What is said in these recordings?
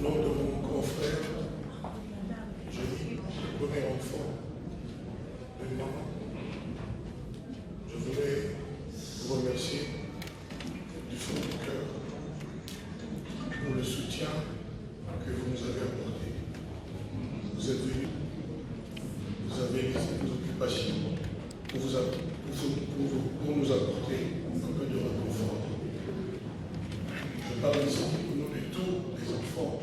nom de mon grand frère, Johnny, le premier enfant de maman, je voudrais vous remercier du fond du cœur pour le soutien que vous nous avez apporté. Vous êtes venus, vous avez laissé vos occupations pour nous apporter un peu de réconfort. Je parle ici au nom de tous les enfants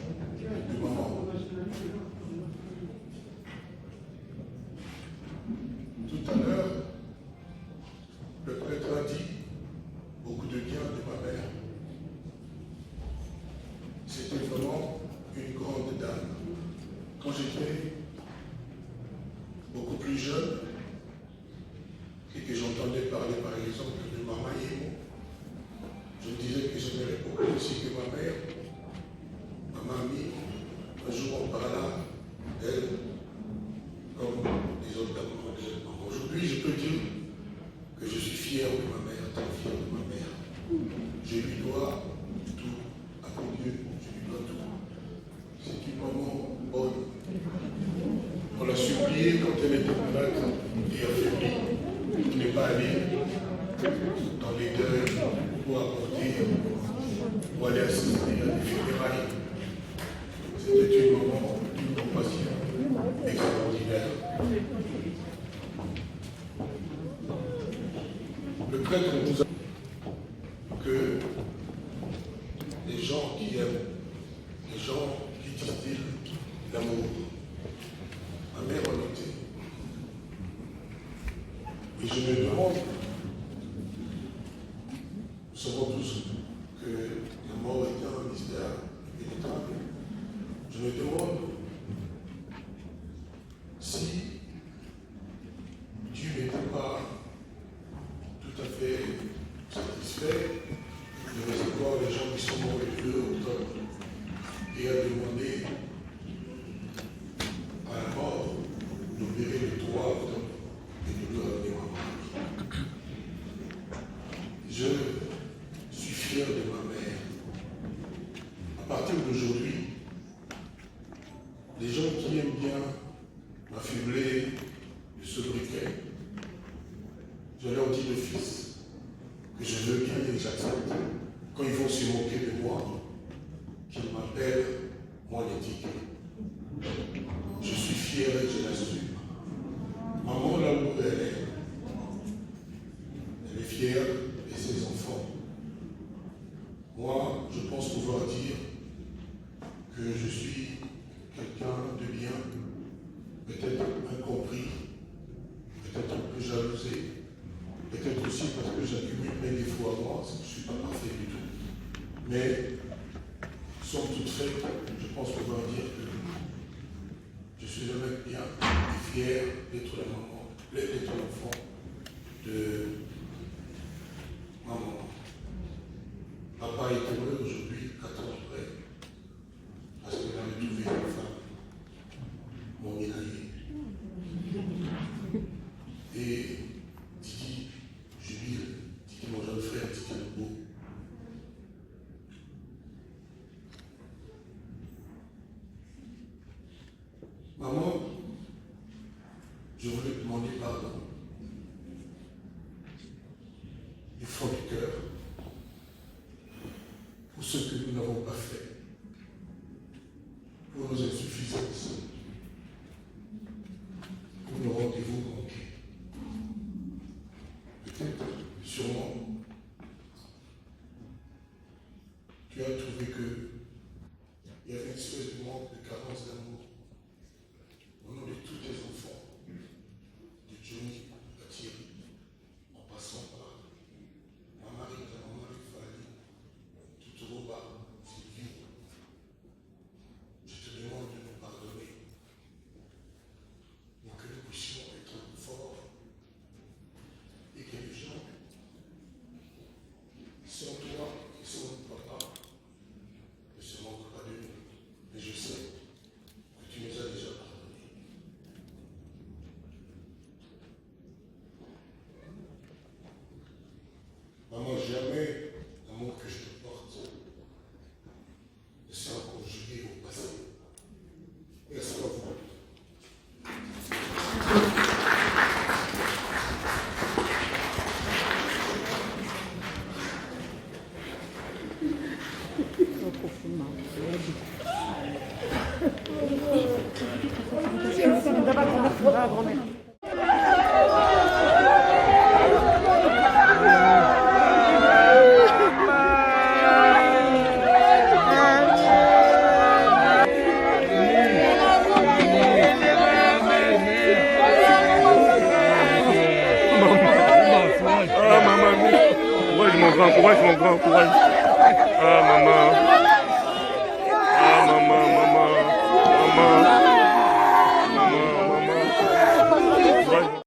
de maman. Tout à l'heure, le prêtre a dit beaucoup de bien de ma mère. C'était vraiment une grande dame. Quand j'étais beaucoup plus jeune et que j'entendais parler par exemple de Maman Yemo, je me disais que j'aimerais beaucoup aussi que ma mère, ma mamie, un jour on parla d'elle comme des autres dames. Aujourd'hui, je peux dire que je suis fier de ma mère, très fier de ma mère. Je lui dois tout, avec Dieu, je lui dois tout. C'est une maman bonne. On l'a supplié quand elle était malade et affaiblie. Il n'est pas allé dans les deuils pour apporter, pour aller assister à des funérailles. C'était une maman d'une compassion extraordinaire. Le prêtre nous a dit que les gens qui aiment, les gens qui distillent l'amour, ma mère en était. Et je me demande, nous savons tous que la mort est un mystère impénétrable. Je me demande si Dieu n'était pas tout à fait satisfait de recevoir les gens qui sont morts le 2 octobre et a demandé à la mort d'opérer le 3 octobre et de nous ramener maman. Je suis fier de ma mère. À partir d'aujourd'hui, les gens qui aiment bien m'affubler de ce briquet, je leur dis d'office que je veux bien et que j'accepte. Quand ils vont se moquer de moi, qu'ils m'appellent mon étiquette. Je suis fier et je l'assume. Maman, là où elle est fière de ses enfants. Moi, je pense pouvoir dire que je suis quelqu'un de bien, peut-être incompris, peut-être un peu jalousé, peut-être aussi parce que j'accumule mes défauts à moi, je ne suis pas parfait du tout. Mais, somme toute faite, je pense pouvoir dire que je suis un mec bien et fier d'être la maman, d'être l'enfant de ma maman. Papa est heureux aujourd'hui, 4 ans après, parce qu'il avait trouvé une femme, mon allié. Et Titi jubile, Titi mon jeune frère, Titi le beau. Maman, je voulais te demander pardon du fond du cœur pour ce que nous n'avons pas fait, pour nos insuffisances, pour nos rendez-vous manqués. Peut-être, sûrement, tu as trouvé qu'il y avait une espèce de manque de carence d'amour au nom de tous tes enfants, de Johnny à Thierry, en passant par ma Marie, ta maman Fanny, Tutoroba, Sylvie. Je te demande de nous pardonner pour que nous puissions être forts et que les gens qui sont toi, qui sont notre papa, ne se moquent pas de nous. Mais je sais grand, courage. Ah, maman. Ah, maman.